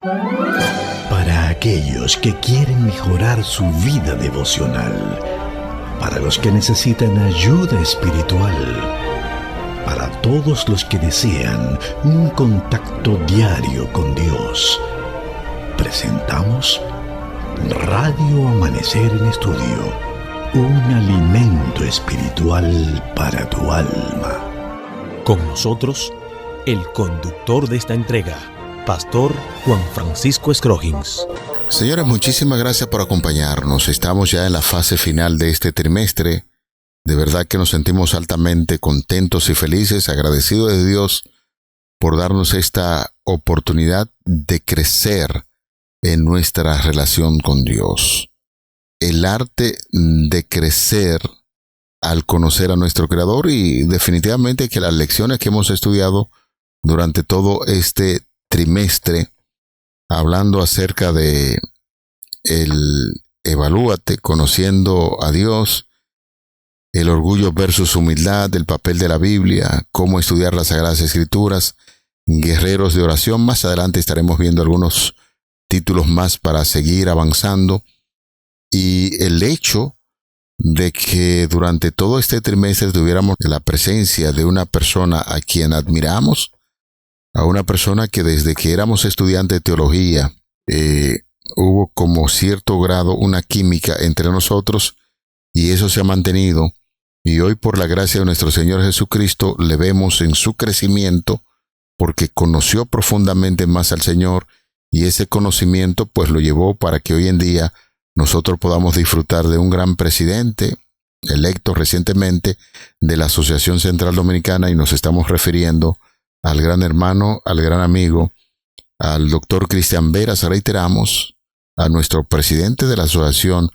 Para aquellos que quieren mejorar su vida devocional, para los que necesitan ayuda espiritual, para todos los que desean un contacto diario con Dios, presentamos Radio Amanecer en Estudio, un alimento espiritual para tu alma. Con nosotros, el conductor de esta entrega, Pastor Juan Francisco Scroggins. Señores, muchísimas gracias por acompañarnos. Estamos ya en la fase final de este trimestre. De verdad que nos sentimos altamente contentos y felices, agradecidos de Dios por darnos esta oportunidad de crecer en nuestra relación con Dios. El arte de crecer al conocer a nuestro Creador, y definitivamente que las lecciones que hemos estudiado durante todo este trimestre, hablando acerca de el evalúate, conociendo a Dios, el orgullo versus humildad, el papel de la Biblia, cómo estudiar las Sagradas Escrituras, guerreros de oración. Más adelante estaremos viendo algunos títulos más para seguir avanzando, y el hecho de que durante todo este trimestre tuviéramos la presencia de una persona a quien admiramos, a una persona que desde que éramos estudiantes de teología hubo como cierto grado una química entre nosotros, y eso se ha mantenido, y hoy por la gracia de nuestro Señor Jesucristo le vemos en su crecimiento, porque conoció profundamente más al Señor, y ese conocimiento pues lo llevó para que hoy en día nosotros podamos disfrutar de un gran presidente electo recientemente de la Asociación Central Dominicana, y nos estamos refiriendo al gran hermano, al gran amigo, al doctor Cristian Veras. Reiteramos, a nuestro presidente de la Asociación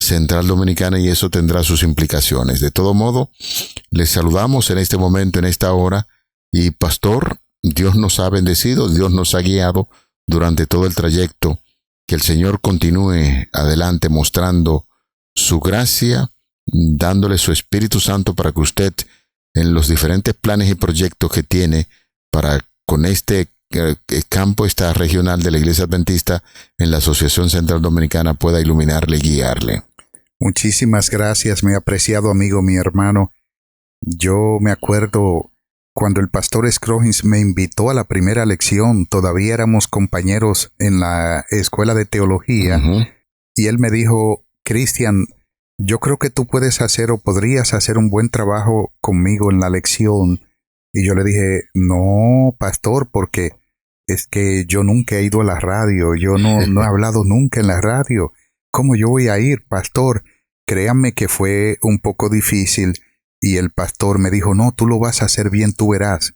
Central Dominicana, y eso tendrá sus implicaciones. De todo modo, les saludamos en este momento, en esta hora, y pastor, Dios nos ha bendecido, Dios nos ha guiado durante todo el trayecto. Que el Señor continúe adelante mostrando su gracia, dándole su Espíritu Santo para que usted, en los diferentes planes y proyectos que tiene para con este campo regional de la Iglesia Adventista en la Asociación Central Dominicana, pueda iluminarle y guiarle. Muchísimas gracias, mi apreciado amigo, mi hermano. Yo me acuerdo cuando el pastor Scroggins me invitó a la primera lección, todavía éramos compañeros en la escuela de teología, y él me dijo: Cristian, yo creo que tú puedes hacer o podrías hacer un buen trabajo conmigo en la lección. Y yo le dije: no, pastor, porque es que yo nunca he ido a la radio, yo no he hablado nunca en la radio. ¿Cómo yo voy a ir, pastor? Créanme que fue un poco difícil. Y el pastor me dijo: no, tú lo vas a hacer bien, tú verás.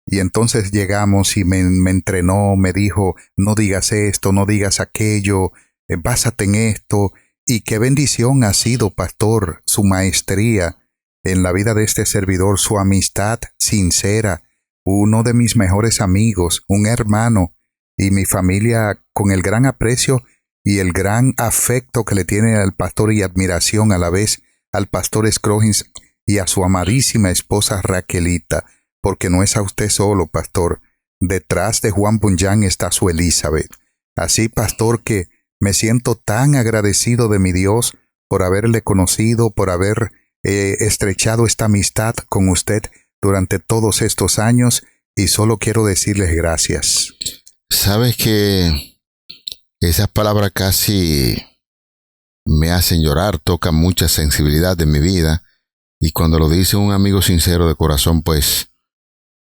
Y entonces llegamos y me entrenó, me dijo: no digas esto, no digas aquello, básate en esto. Y qué bendición ha sido, pastor, su maestría en la vida de este servidor, su amistad sincera, uno de mis mejores amigos, un hermano, y mi familia con el gran aprecio y el gran afecto que le tiene al pastor, y admiración a la vez al pastor Scroggins y a su amadísima esposa Raquelita, porque no es a usted solo, pastor. Detrás de Juan Bunyan está su Elizabeth. Así, pastor, que me siento tan agradecido de mi Dios por haberle conocido, por haber estrechado esta amistad con usted durante todos estos años, y solo quiero decirles gracias. Sabes que esas palabras casi me hacen llorar, tocan mucha sensibilidad de mi vida. Y cuando lo dice un amigo sincero de corazón, pues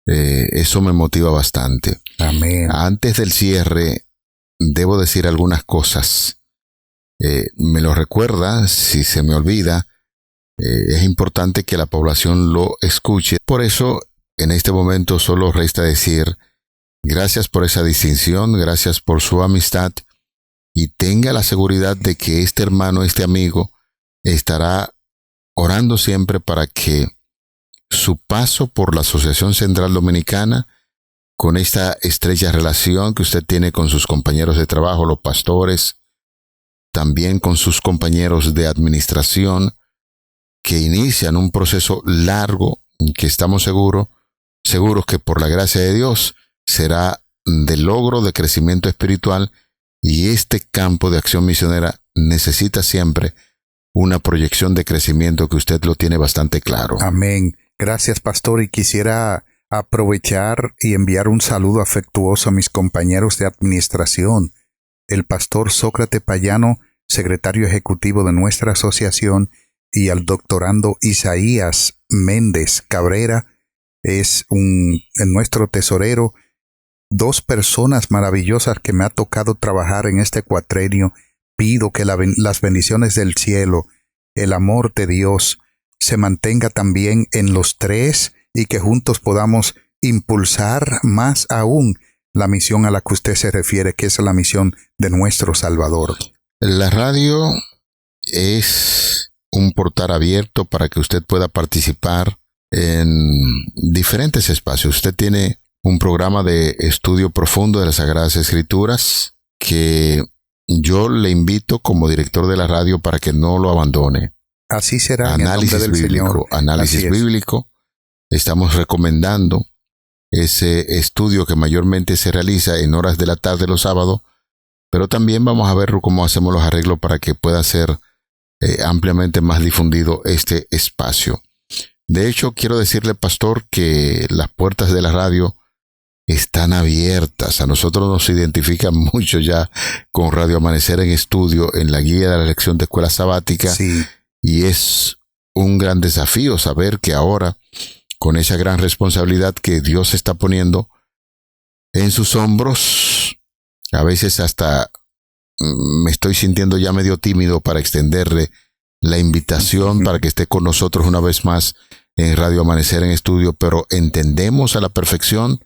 eso me motiva bastante. Amén. Antes del cierre, debo decir algunas cosas. Me lo recuerda, si se me olvida, es importante que la población lo escuche. Por eso, en este momento solo resta decir gracias por esa distinción, gracias por su amistad, y tenga la seguridad de que este hermano, este amigo, estará orando siempre para que su paso por la Asociación Central Dominicana, con esta estrecha relación que usted tiene con sus compañeros de trabajo, los pastores, también con sus compañeros de administración, que inician un proceso largo que estamos seguros que por la gracia de Dios será de logro, de crecimiento espiritual, y este campo de acción misionera necesita siempre una proyección de crecimiento que usted lo tiene bastante claro. Amén. Gracias, pastor, y quisiera aprovechar y enviar un saludo afectuoso a mis compañeros de administración, el pastor Sócrates Payano, secretario ejecutivo de nuestra asociación, y al doctorando Isaías Méndez Cabrera, es nuestro tesorero. Dos personas maravillosas que me ha tocado trabajar en este cuatrenio. Pido que las bendiciones del cielo, el amor de Dios, se mantenga también en los tres y que juntos podamos impulsar más aún la misión a la que usted se refiere, que es la misión de nuestro Salvador. La radio es un portal abierto para que usted pueda participar en diferentes espacios. Usted tiene un programa de estudio profundo de las Sagradas Escrituras que yo le invito como director de la radio para que no lo abandone. Así será. Análisis en el nombre del bíblico, Señor. análisis bíblico. Estamos recomendando ese estudio que mayormente se realiza en horas de la tarde los sábados, pero también vamos a ver cómo hacemos los arreglos para que pueda ser ampliamente más difundido este espacio. De hecho, quiero decirle, pastor, que las puertas de la radio están abiertas. A nosotros nos identifican mucho ya con Radio Amanecer en Estudio en la guía de la lección de escuela sabática. Sí. Y es un gran desafío saber que ahora, con esa gran responsabilidad que Dios está poniendo en sus hombros, a veces hasta me estoy sintiendo ya medio tímido para extenderle la invitación para que esté con nosotros una vez más en Radio Amanecer en Estudio, pero entendemos a la perfección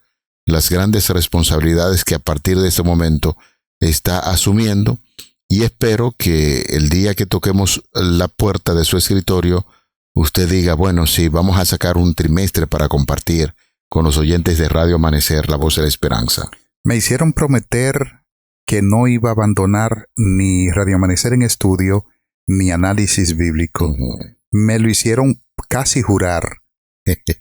las grandes responsabilidades que a partir de este momento está asumiendo, y espero que el día que toquemos la puerta de su escritorio, usted diga, bueno, sí, vamos a sacar un trimestre para compartir con los oyentes de Radio Amanecer, la voz de la esperanza. Me hicieron prometer que no iba a abandonar ni Radio Amanecer en Estudio, ni Análisis Bíblico. Uh-huh. Me lo hicieron casi jurar.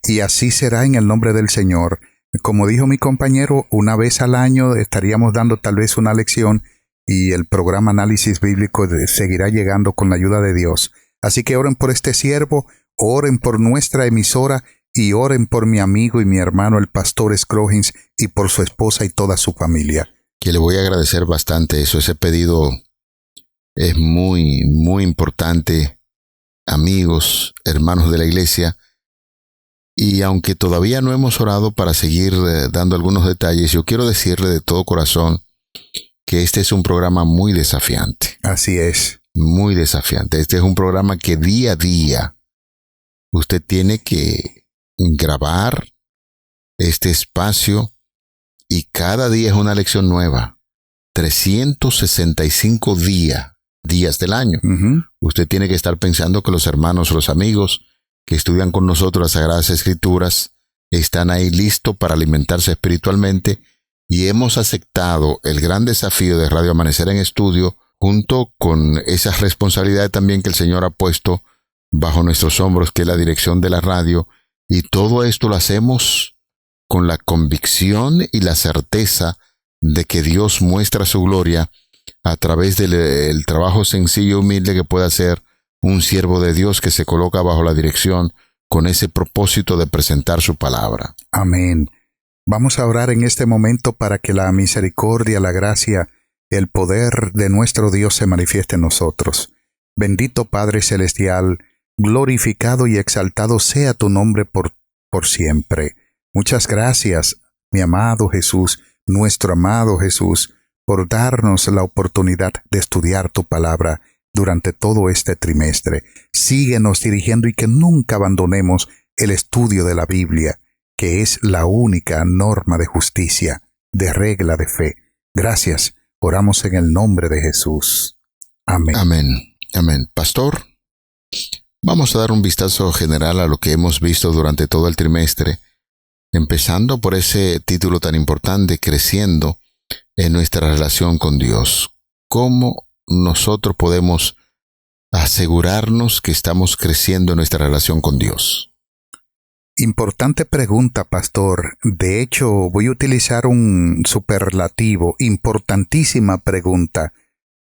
Y así será en el nombre del Señor. Como dijo mi compañero, una vez al año estaríamos dando tal vez una lección y el programa Análisis Bíblico seguirá llegando con la ayuda de Dios. Así que oren por este siervo, oren por nuestra emisora y oren por mi amigo y mi hermano el pastor Scroggins y por su esposa y toda su familia. Que le voy a agradecer bastante eso. Ese pedido es muy, muy importante, amigos, hermanos de la iglesia. Y aunque todavía no hemos orado para seguir dando algunos detalles, yo quiero decirle de todo corazón que este es un programa muy desafiante. Así es. Muy desafiante. Este es un programa que día a día usted tiene que grabar este espacio y cada día es una lección nueva. 365 días del año. Uh-huh. Usted tiene que estar pensando que los hermanos, los amigos que estudian con nosotros las Sagradas Escrituras están ahí listos para alimentarse espiritualmente, y hemos aceptado el gran desafío de Radio Amanecer en Estudio junto con esas responsabilidades también que el Señor ha puesto bajo nuestros hombros, que es la dirección de la radio, y todo esto lo hacemos con la convicción y la certeza de que Dios muestra su gloria a través del trabajo sencillo y humilde que puede hacer un siervo de Dios que se coloca bajo la dirección con ese propósito de presentar su palabra. Amén. Vamos a orar en este momento para que la misericordia, la gracia, el poder de nuestro Dios se manifieste en nosotros. Bendito Padre Celestial, glorificado y exaltado sea tu nombre por siempre. Muchas gracias, mi amado Jesús, nuestro amado Jesús, por darnos la oportunidad de estudiar tu palabra durante todo este trimestre. Síguenos dirigiendo y que nunca abandonemos el estudio de la Biblia, que es la única norma de justicia, de regla de fe. Gracias. Oramos en el nombre de Jesús. Amén. Amén. Amén. Pastor, vamos a dar un vistazo general a lo que hemos visto durante todo el trimestre, empezando por ese título tan importante, creciendo en nuestra relación con Dios. ¿Cómo nosotros podemos asegurarnos que estamos creciendo en nuestra relación con Dios? Importante pregunta, pastor. De hecho, voy a utilizar un superlativo. Importantísima pregunta.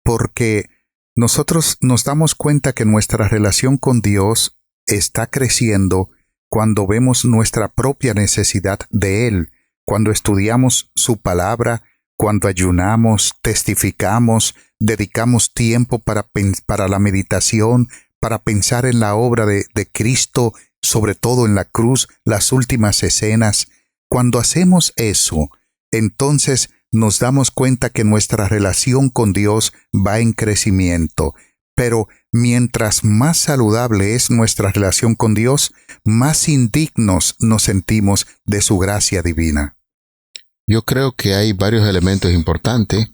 Porque nosotros nos damos cuenta que nuestra relación con Dios está creciendo cuando vemos nuestra propia necesidad de Él, cuando estudiamos su palabra, cuando ayunamos, testificamos, dedicamos tiempo para la meditación, para pensar en la obra de Cristo, sobre todo en la cruz, las últimas escenas. Cuando hacemos eso, entonces nos damos cuenta que nuestra relación con Dios va en crecimiento. Pero mientras más saludable es nuestra relación con Dios, más indignos nos sentimos de su gracia divina. Yo creo que hay varios elementos importantes,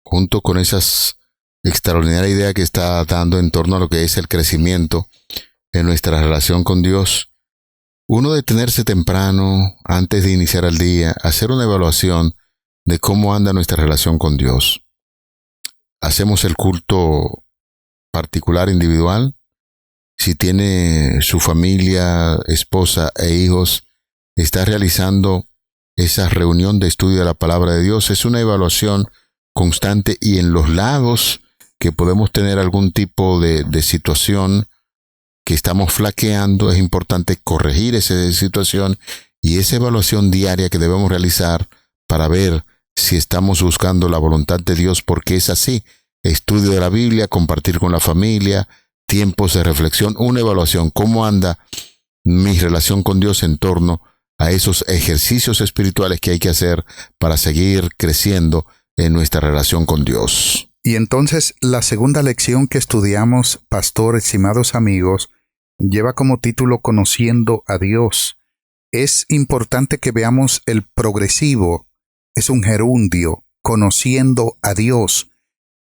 junto con esas extraordinarias ideas que está dando en torno a lo que es el crecimiento en nuestra relación con Dios. Uno, detenerse temprano, antes de iniciar el día, hacer una evaluación de cómo anda nuestra relación con Dios. Hacemos el culto particular, individual. Si tiene su familia, esposa e hijos, está realizando esa reunión de estudio de la palabra de Dios. Es una evaluación constante, y en los lados que podemos tener algún tipo de situación que estamos flaqueando, es importante corregir esa situación y esa evaluación diaria que debemos realizar para ver si estamos buscando la voluntad de Dios, porque es así. Estudio de la Biblia, compartir con la familia, tiempos de reflexión, una evaluación. ¿Cómo anda mi relación con Dios en torno a esos ejercicios espirituales que hay que hacer para seguir creciendo en nuestra relación con Dios? Y entonces la segunda lección que estudiamos, pastor, estimados amigos, lleva como título Conociendo a Dios. Es importante que veamos el progresivo. Es un gerundio, conociendo a Dios.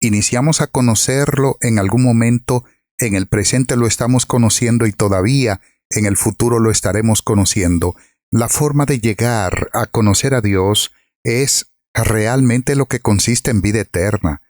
Iniciamos a conocerlo en algún momento, en el presente lo estamos conociendo y todavía en el futuro lo estaremos conociendo. La forma de llegar a conocer a Dios es realmente lo que consiste en vida eterna.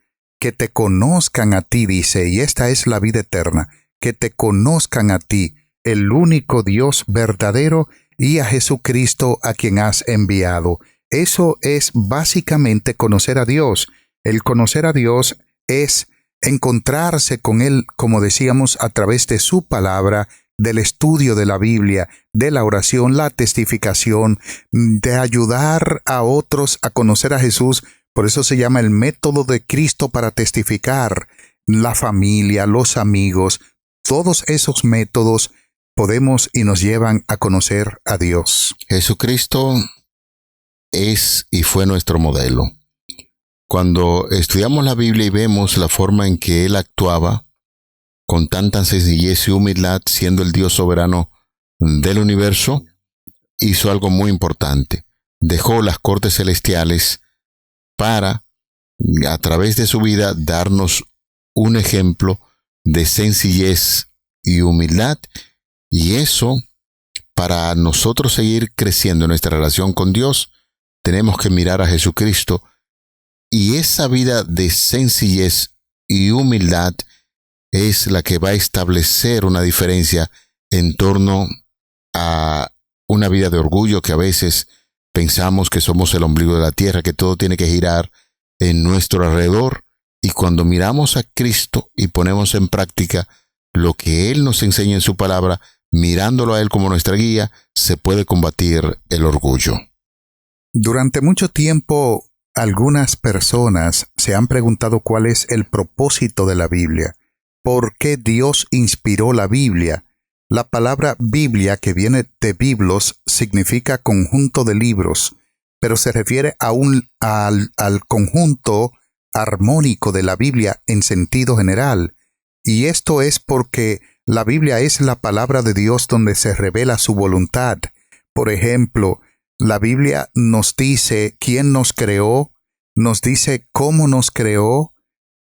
Que te conozcan a ti, dice, y esta es la vida eterna, que te conozcan a ti, el único Dios verdadero, y a Jesucristo a quien has enviado. Eso es básicamente conocer a Dios. El conocer a Dios es encontrarse con Él, como decíamos, a través de su palabra, del estudio de la Biblia, de la oración, la testificación, de ayudar a otros a conocer a Jesús. Por eso se llama el método de Cristo para testificar. La familia, los amigos, todos esos métodos podemos y nos llevan a conocer a Dios. Jesucristo es y fue nuestro modelo. Cuando estudiamos la Biblia y vemos la forma en que Él actuaba, con tanta sencillez y humildad, siendo el Dios soberano del universo, hizo algo muy importante. Dejó las cortes celestiales para, a través de su vida, darnos un ejemplo de sencillez y humildad, y eso, para nosotros seguir creciendo en nuestra relación con Dios, tenemos que mirar a Jesucristo, y esa vida de sencillez y humildad es la que va a establecer una diferencia en torno a una vida de orgullo, que a veces pensamos que somos el ombligo de la tierra, que todo tiene que girar en nuestro alrededor. Y cuando miramos a Cristo y ponemos en práctica lo que Él nos enseña en su palabra, mirándolo a Él como nuestra guía, se puede combatir el orgullo. Durante mucho tiempo, algunas personas se han preguntado cuál es el propósito de la Biblia. ¿Por qué Dios inspiró la Biblia? La palabra Biblia, que viene de biblos, significa conjunto de libros, pero se refiere al conjunto armónico de la Biblia en sentido general. Y esto es porque la Biblia es la palabra de Dios donde se revela su voluntad. Por ejemplo, la Biblia nos dice quién nos creó, nos dice cómo nos creó,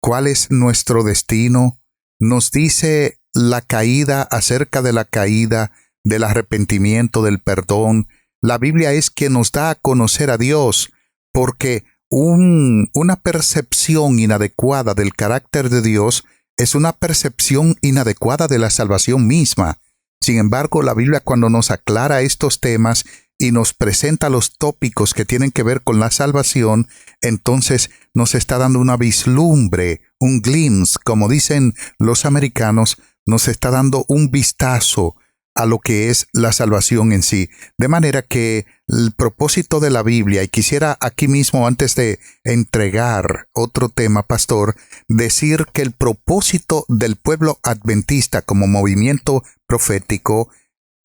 cuál es nuestro destino, nos dice la caída, acerca de la caída, del arrepentimiento, del perdón. La Biblia es quien nos da a conocer a Dios, porque una percepción inadecuada del carácter de Dios es una percepción inadecuada de la salvación misma. Sin embargo, la Biblia, cuando nos aclara estos temas y nos presenta los tópicos que tienen que ver con la salvación, entonces nos está dando una vislumbre, un glimpse, como dicen los americanos, nos está dando un vistazo a lo que es la salvación en sí. De manera que el propósito de la Biblia, y quisiera aquí mismo, antes de entregar otro tema, pastor, decir que el propósito del pueblo adventista como movimiento profético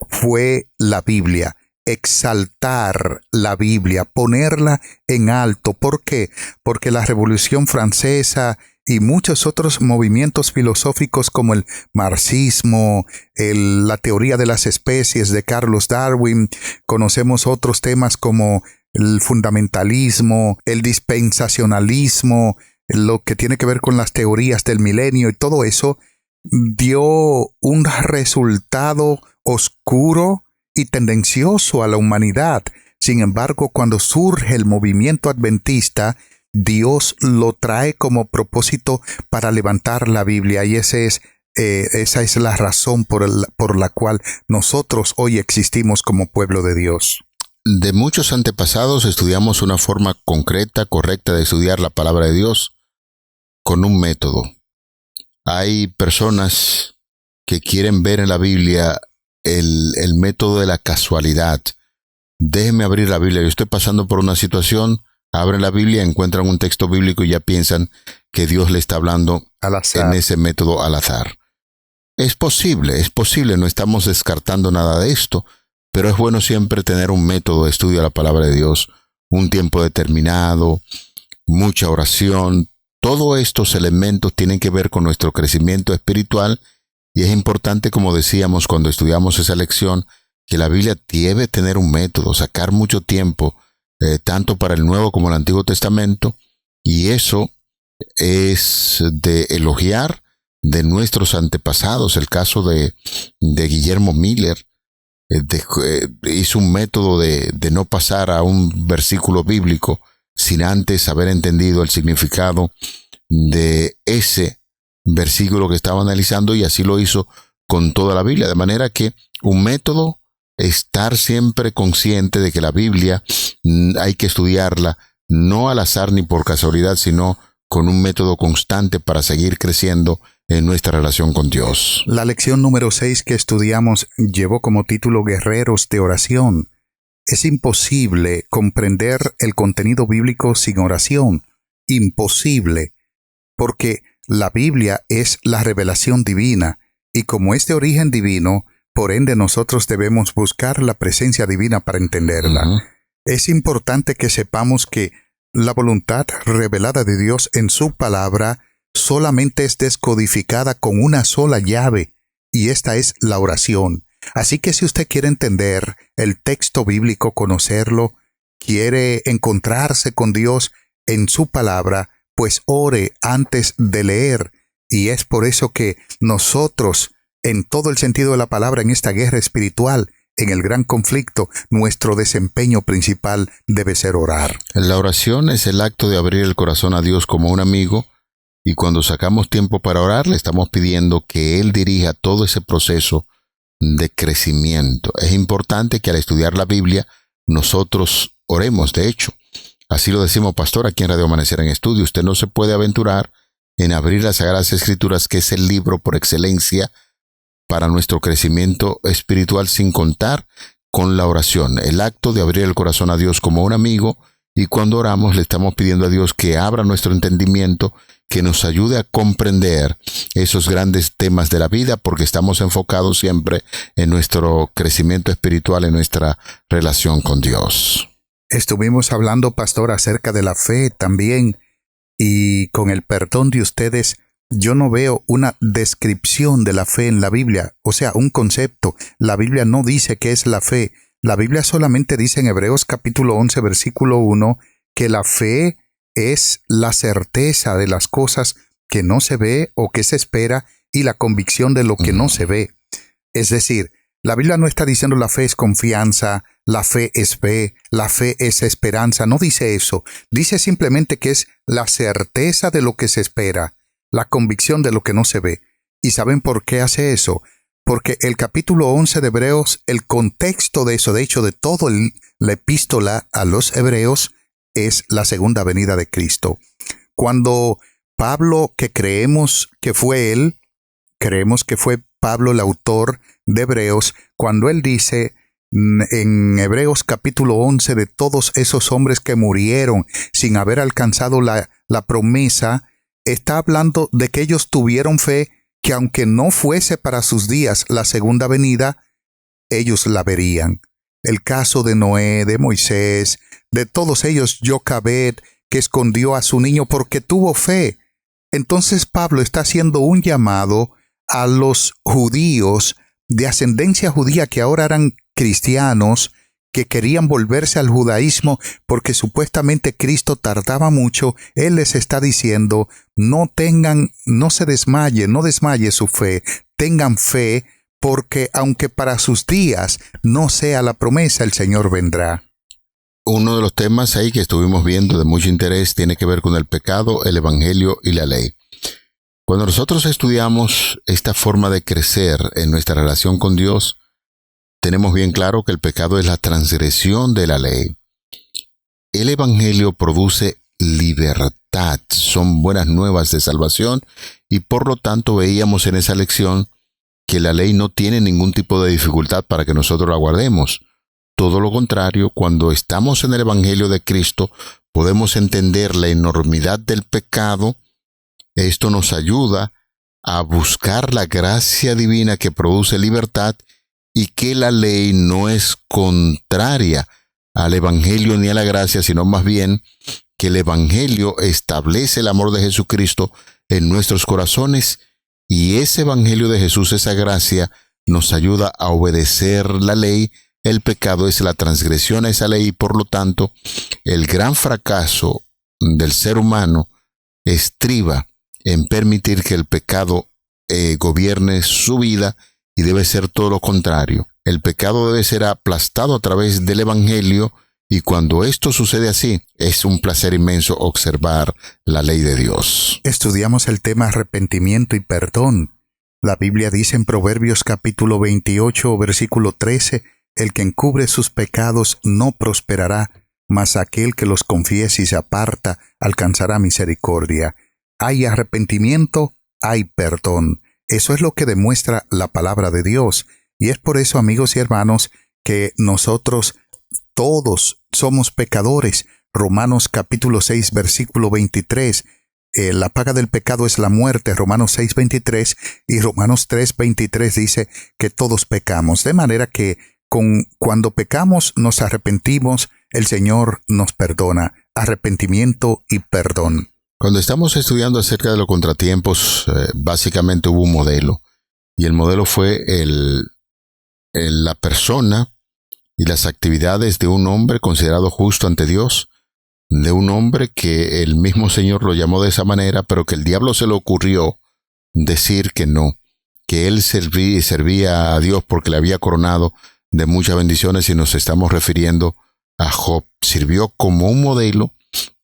fue la Biblia. Exaltar la Biblia, ponerla en alto. ¿Por qué? Porque la Revolución Francesa y muchos otros movimientos filosóficos como el marxismo, la teoría de las especies de Carlos Darwin, conocemos otros temas como el fundamentalismo, el dispensacionalismo, lo que tiene que ver con las teorías del milenio, y todo eso dio un resultado oscuro y tendencioso a la humanidad. Sin embargo, cuando surge el movimiento adventista, Dios lo trae como propósito para levantar la Biblia, y esa es la razón por la cual nosotros hoy existimos como pueblo de Dios. De muchos antepasados estudiamos una forma concreta, correcta de estudiar la palabra de Dios con un método. Hay personas que quieren ver en la Biblia el método de la casualidad. Déjenme abrir la Biblia. Yo estoy pasando por una situación, abren la Biblia, encuentran un texto bíblico y ya piensan que Dios le está hablando en ese método al azar. Es posible, no estamos descartando nada de esto, pero es bueno siempre tener un método de estudio de la palabra de Dios, un tiempo determinado, mucha oración. Todos estos elementos tienen que ver con nuestro crecimiento espiritual, y es importante, como decíamos cuando estudiamos esa lección, que la Biblia debe tener un método, sacar mucho tiempo, tanto para el Nuevo como el Antiguo Testamento, y eso es de elogiar de nuestros antepasados. El caso de Guillermo Miller, hizo un método de no pasar a un versículo bíblico sin antes haber entendido el significado de ese versículo que estaba analizando, y así lo hizo con toda la Biblia. De manera que un método, estar siempre consciente de que la Biblia hay que estudiarla no al azar ni por casualidad, sino con un método constante para seguir creciendo en nuestra relación con Dios. La lección número 6 que estudiamos llevó como título Guerreros de Oración. Es imposible comprender el contenido bíblico sin oración. Imposible. Porque la Biblia es la revelación divina, y como es de origen divino, por ende nosotros debemos buscar la presencia divina para entenderla. Uh-huh. Es importante que sepamos que la voluntad revelada de Dios en su palabra solamente es descodificada con una sola llave, y esta es la oración. Así que si usted quiere entender el texto bíblico, conocerlo, quiere encontrarse con Dios en su palabra, pues ore antes de leer. Y es por eso que nosotros, en todo el sentido de la palabra, en esta guerra espiritual, en el gran conflicto, nuestro desempeño principal debe ser orar. La oración es el acto de abrir el corazón a Dios como un amigo, y cuando sacamos tiempo para orar, le estamos pidiendo que Él dirija todo ese proceso de crecimiento. Es importante que al estudiar la Biblia, nosotros oremos. De hecho, así lo decimos, pastor, aquí en Radio Amanecer en Estudio. Usted no se puede aventurar en abrir las Sagradas Escrituras, que es el libro por excelencia para nuestro crecimiento espiritual, sin contar con la oración, el acto de abrir el corazón a Dios como un amigo. Y cuando oramos le estamos pidiendo a Dios que abra nuestro entendimiento, que nos ayude a comprender esos grandes temas de la vida, porque estamos enfocados siempre en nuestro crecimiento espiritual, en nuestra relación con Dios. Estuvimos hablando, pastor, acerca de la fe también, y con el perdón de ustedes, yo no veo una descripción de la fe en la Biblia, o sea, un concepto. La Biblia no dice qué es la fe. La Biblia solamente dice en Hebreos capítulo 11, versículo 1, que la fe es la certeza de las cosas que no se ve o que se espera, y la convicción de lo que no se ve. Es decir, la Biblia no está diciendo la fe es confianza, la fe es fe, la fe es esperanza. No dice eso. Dice simplemente que es la certeza de lo que se espera, la convicción de lo que no se ve. ¿Y saben por qué hace eso? porque el capítulo 11 de Hebreos, el contexto de eso, de hecho de toda la epístola a los hebreos, es la segunda venida de Cristo. Cuando Pablo, que creemos que fue él, creemos que fue Pablo el autor de Hebreos, cuando él dice en Hebreos capítulo 11 de todos esos hombres que murieron sin haber alcanzado la promesa, está hablando de que ellos tuvieron fe que aunque no fuese para sus días la segunda venida, ellos la verían. El caso de Noé, de Moisés, de todos ellos, Jocabed, que escondió a su niño porque tuvo fe. Entonces Pablo está haciendo un llamado a los judíos de ascendencia judía que ahora eran cristianos, que querían volverse al judaísmo porque supuestamente Cristo tardaba mucho. Él les está diciendo, no se desmaye, no desmaye su fe, tengan fe, porque aunque para sus días no sea la promesa, el Señor vendrá. Uno de los temas ahí que estuvimos viendo de mucho interés tiene que ver con el pecado, el evangelio y la ley. Cuando nosotros estudiamos esta forma de crecer en nuestra relación con Dios, tenemos bien claro que el pecado es la transgresión de la ley. El evangelio produce libertad, son buenas nuevas de salvación, y por lo tanto veíamos en esa lección que la ley no tiene ningún tipo de dificultad para que nosotros la guardemos. Todo lo contrario, cuando estamos en el evangelio de Cristo, podemos entender la enormidad del pecado. Esto nos ayuda a buscar la gracia divina que produce libertad, y que la ley no es contraria al evangelio ni a la gracia, sino más bien que el evangelio establece el amor de Jesucristo en nuestros corazones, y ese evangelio de Jesús, esa gracia, nos ayuda a obedecer la ley. El pecado es la transgresión a esa ley, y por lo tanto, el gran fracaso del ser humano estriba en permitir que el pecado gobierne su vida, y debe ser todo lo contrario. El pecado debe ser aplastado a través del evangelio, y cuando esto sucede así, es un placer inmenso observar la ley de Dios. Estudiamos el tema arrepentimiento y perdón. La Biblia dice en Proverbios capítulo 28, versículo 13, el que encubre sus pecados no prosperará, mas aquel que los confiese y se aparta alcanzará misericordia. Hay arrepentimiento, hay perdón. Eso es lo que demuestra la palabra de Dios. Y es por eso, amigos y hermanos, que nosotros todos somos pecadores. Romanos capítulo 6, versículo 23. La paga del pecado es la muerte, Romanos 6, 23. Y Romanos 3, 23 dice que todos pecamos. De manera que cuando pecamos, nos arrepentimos, el Señor nos perdona. Arrepentimiento y perdón. Cuando estamos estudiando acerca de los contratiempos, básicamente hubo un modelo, y el modelo fue la persona y las actividades de un hombre considerado justo ante Dios, de un hombre que el mismo Señor lo llamó de esa manera, pero que el diablo se le ocurrió decir que no, que él servía a Dios porque le había coronado de muchas bendiciones, y nos estamos refiriendo a Job. Sirvió como un modelo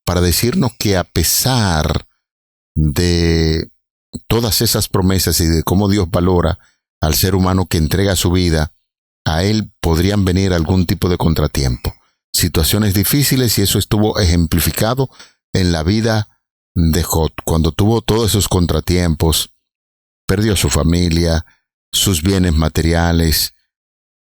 para decirnos que a pesar de todas esas promesas y de cómo Dios valora al ser humano que entrega su vida, a él podrían venir algún tipo de contratiempo, situaciones difíciles, y eso estuvo ejemplificado en la vida de Job. Cuando tuvo todos esos contratiempos, perdió su familia, sus bienes materiales,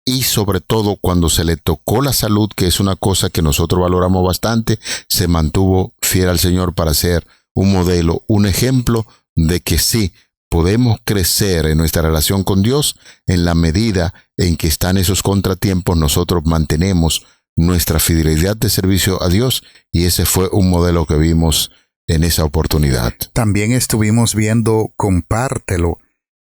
y sobre todo cuando se le tocó la salud, que es una cosa que nosotros valoramos bastante, se mantuvo fiel al Señor para ser un modelo, un ejemplo de que sí, podemos crecer en nuestra relación con Dios en la medida en que están esos contratiempos, nosotros mantenemos nuestra fidelidad de servicio a Dios, y ese fue un modelo que vimos en esa oportunidad. También estuvimos viendo compártelo,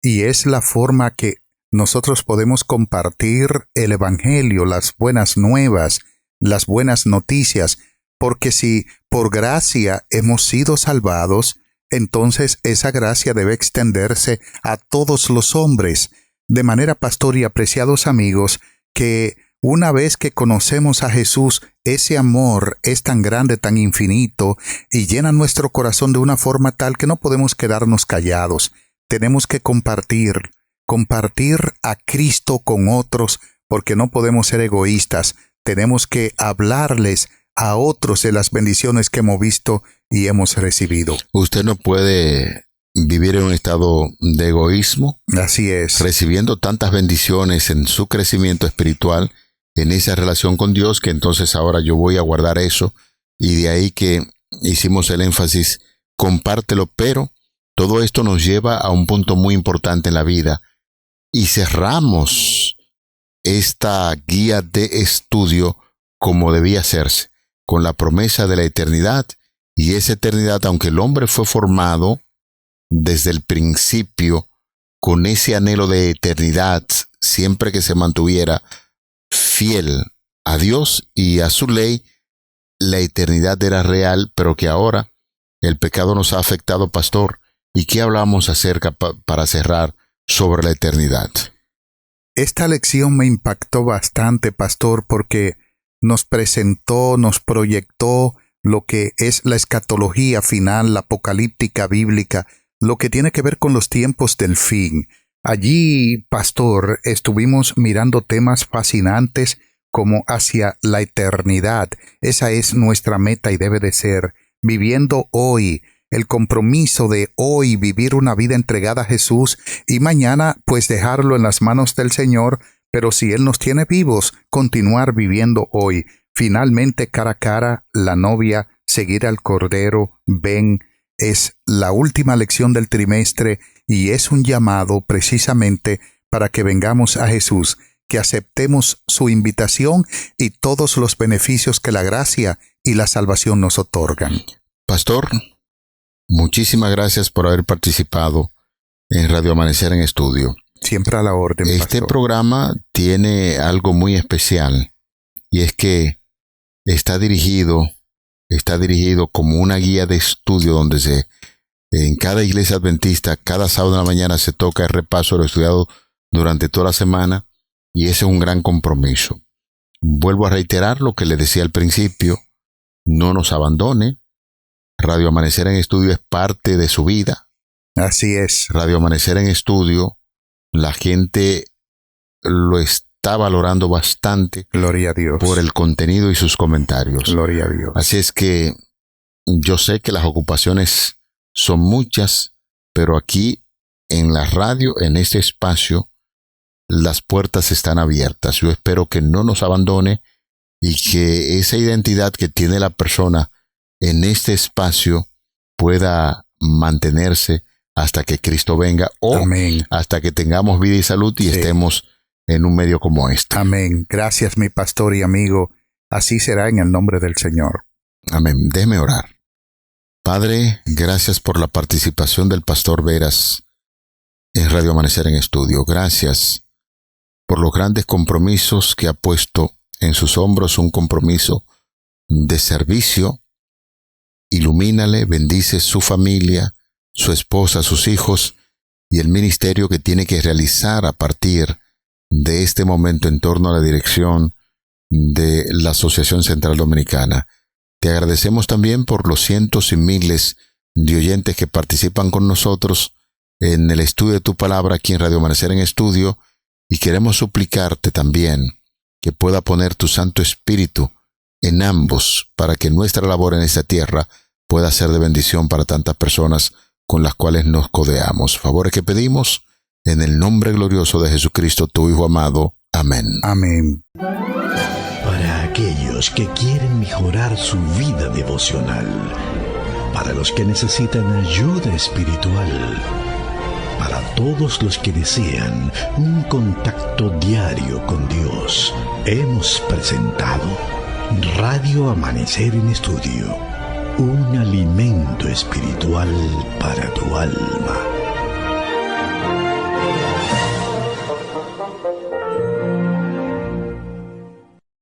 y es la forma que nosotros podemos compartir el evangelio, las buenas nuevas, las buenas noticias, porque si por gracia hemos sido salvados, entonces esa gracia debe extenderse a todos los hombres. De manera, pastor y apreciados amigos, que una vez que conocemos a Jesús, ese amor es tan grande, tan infinito, y llena nuestro corazón de una forma tal que no podemos quedarnos callados. Tenemos que compartir. compartir a Cristo con otros, porque no podemos ser egoístas. Tenemos que hablarles a otros de las bendiciones que hemos visto y hemos recibido. Usted no puede vivir en un estado de egoísmo. Así es. Recibiendo tantas bendiciones en su crecimiento espiritual, en esa relación con Dios, que entonces ahora yo voy a guardar eso, y de ahí que hicimos el énfasis, compártelo, pero todo esto nos lleva a un punto muy importante en la vida, y cerramos esta guía de estudio como debía hacerse, con la promesa de la eternidad, y esa eternidad, aunque el hombre fue formado desde el principio con ese anhelo de eternidad, siempre que se mantuviera fiel a Dios y a su ley, la eternidad era real, pero que ahora el pecado nos ha afectado, pastor. ¿Y qué hablamos acerca para cerrar sobre la eternidad? Esta lección me impactó bastante, pastor, porque nos presentó, nos proyectó lo que es la escatología final, la apocalíptica bíblica, lo que tiene que ver con los tiempos del fin. Allí, pastor, estuvimos mirando temas fascinantes como hacia la eternidad. Esa es nuestra meta y debe de ser, viviendo hoy, el compromiso de hoy vivir una vida entregada a Jesús y mañana pues dejarlo en las manos del Señor, pero si Él nos tiene vivos, continuar viviendo hoy. Finalmente, cara a cara, la novia, seguir al Cordero, ven, es la última lección del trimestre y es un llamado precisamente para que vengamos a Jesús, que aceptemos su invitación y todos los beneficios que la gracia y la salvación nos otorgan. Pastor, muchísimas gracias por haber participado en Radio Amanecer en Estudio. Siempre a la orden, Este pastor. programa tiene algo muy especial, y es que está dirigido como una guía de estudio donde en cada iglesia adventista, cada sábado en la mañana se toca el repaso de lo estudiado durante toda la semana, y ese es un gran compromiso. Vuelvo a reiterar lo que le decía al principio: no nos abandone. Radio Amanecer en Estudio es parte de su vida. Así es. Radio Amanecer en Estudio, la gente lo está valorando bastante. Gloria a Dios. Por el contenido y sus comentarios. Gloria a Dios. Así es que yo sé que las ocupaciones son muchas, pero aquí en la radio, en este espacio, las puertas están abiertas. Yo espero que no nos abandone y que esa identidad que tiene la persona en este espacio pueda mantenerse hasta que Cristo venga o Amén. Hasta que tengamos vida y salud y estemos en un medio como este. Amén. Gracias, mi pastor y amigo. Así será en el nombre del Señor. Amén. Déjeme orar. Padre, gracias por la participación del pastor Veras en Radio Amanecer en Estudio. Gracias por los grandes compromisos que ha puesto en sus hombros, un compromiso de servicio. Ilumínale, bendice su familia, su esposa, sus hijos y el ministerio que tiene que realizar a partir de este momento en torno a la dirección de la Asociación Central Dominicana. Te agradecemos también por los cientos y miles de oyentes que participan con nosotros en el estudio de tu palabra aquí en Radio Amanecer en Estudio, y queremos suplicarte también que pueda poner tu Santo Espíritu en ambos para que nuestra labor en esta tierra pueda ser de bendición para tantas personas con las cuales nos codeamos. Favores que pedimos en el nombre glorioso de Jesucristo, tu Hijo amado. Amén. Amén. Para aquellos que quieren mejorar su vida devocional, para los que necesitan ayuda espiritual, para todos los que desean un contacto diario con Dios, hemos presentado Radio Amanecer en Estudio, un alimento espiritual para tu alma.